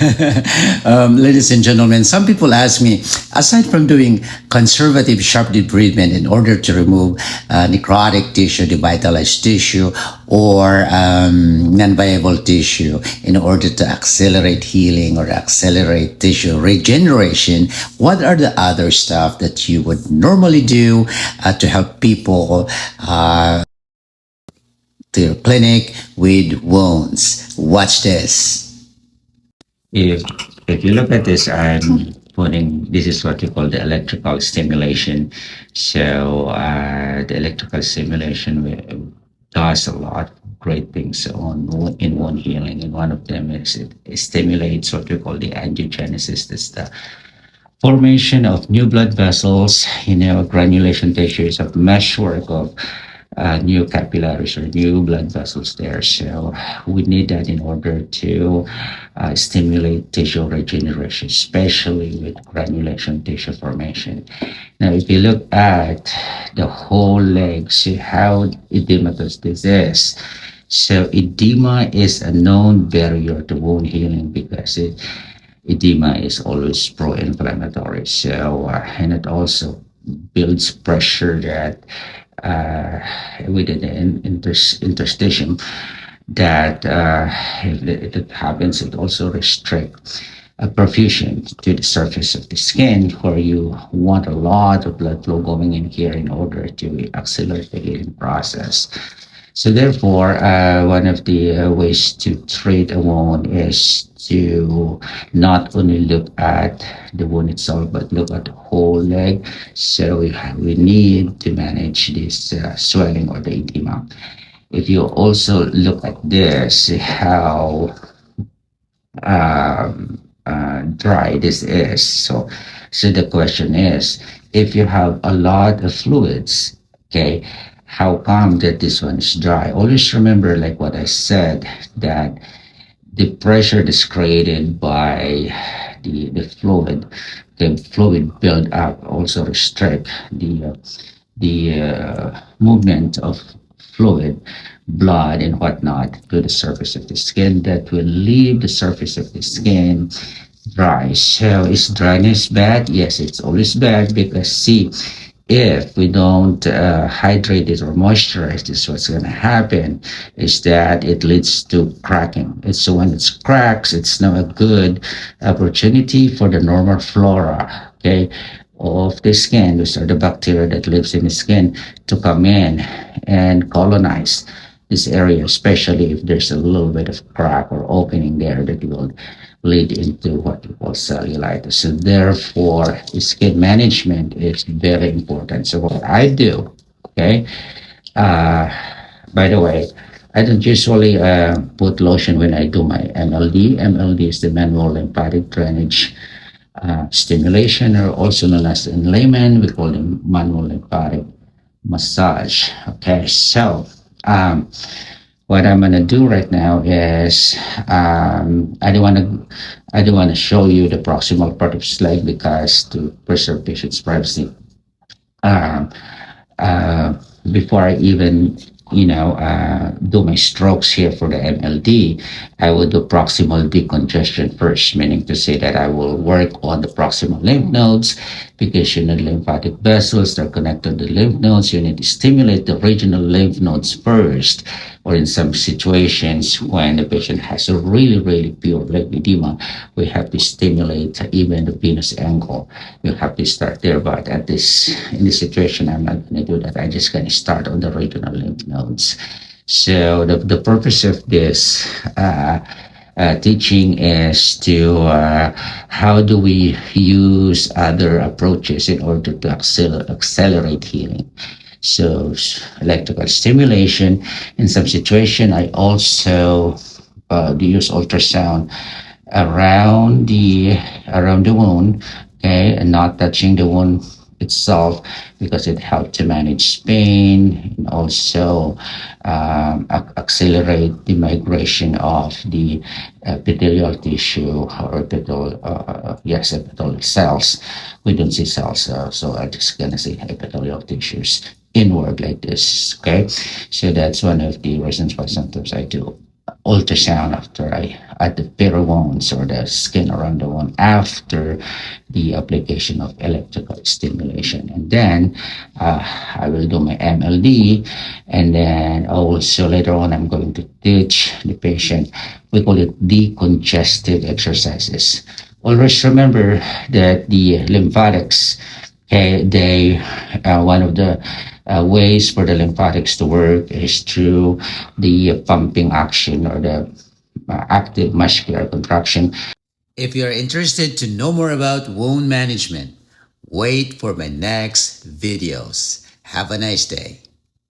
Ladies and gentlemen, some people ask me, aside from doing conservative sharp debridement in order to remove necrotic tissue, devitalized tissue, or non-viable tissue in order to accelerate healing or accelerate tissue regeneration, what are the other stuff that you would normally do to help people to your clinic with wounds? Watch this. If if you look at this, I'm putting this is what we call the electrical stimulation. So the electrical stimulation does a lot of great things in wound healing, and one of them is it stimulates what we call the angiogenesis. That's the formation of new blood vessels, granulation tissues of meshwork of new capillaries or new blood vessels there. So we need that in order to stimulate tissue regeneration, especially with granulation tissue formation. Now, if you look at the whole leg, see how edematous this is. So edema is a known barrier to wound healing because edema is always pro-inflammatory. So, and it also builds pressure that within the interstitium that if it happens, it also restricts perfusion to the surface of the skin, where you want a lot of blood flow going in here in order to accelerate the healing process. So therefore, one of the ways to treat a wound is to not only look at the wound itself, but look at the whole leg. So we need to manage this swelling or the edema. If you also look at this, how dry this is. So the question is, if you have a lot of fluids, okay, how come that this one is dry? Always remember, like what I said, that the pressure that's created by the fluid build up also restrict the movement of fluid, blood and whatnot to the surface of the skin that will leave the surface of the skin dry. So is dryness bad? Yes, it's always bad because see, if we don't hydrate it or moisturize this, what's going to happen is that it leads to cracking. It's so when it cracks, it's not a good opportunity for the normal flora, okay, of the skin. Those are the bacteria that lives in the skin to come in and colonize this area, especially if there's a little bit of crack or opening there that will lead into what we call cellulitis. So therefore, skin management is very important. So what I do, okay, uh, by the way, I don't usually put lotion when I do my MLD. MLD is the manual lymphatic drainage stimulation, or also known as in layman, we call it manual lymphatic massage. Okay, so what I'm gonna do right now is I don't wanna show you the proximal part of his leg because to preserve patient's privacy. Um, uh, Before I even do my strokes here for the MLD, I will do proximal decongestion first, meaning to say that I will work on the proximal lymph nodes because the lymphatic vessels are connected to the lymph nodes. You need to stimulate the regional lymph nodes first, or in some situations when the patient has a really, really pure leg edema, we have to stimulate even the venous angle. You have to start there, but in this situation, I'm not going to do that. I'm just going to start on the regional lymph nodes. So the purpose of this teaching is to how do we use other approaches in order to accelerate healing. So electrical stimulation. In some situation, I also use ultrasound around the wound, okay, and not touching the wound itself because it helps to manage pain and also accelerate the migration of the epithelial tissue or epithelial cells. We don't see cells, so I'm just gonna say epithelial tissues inward like this. Okay, so that's one of the reasons why sometimes I do ultrasound after I at the peri wounds or the skin around the wound after the application of electrical stimulation. And then I will do my MLD, and then also later on I'm going to teach the patient. We call it decongestive exercises. Always remember that the lymphatics, okay, they one of the ways for the lymphatics to work is through the pumping action or the active muscular contraction. If you're interested to know more about wound management, wait for my next videos. Have a nice day.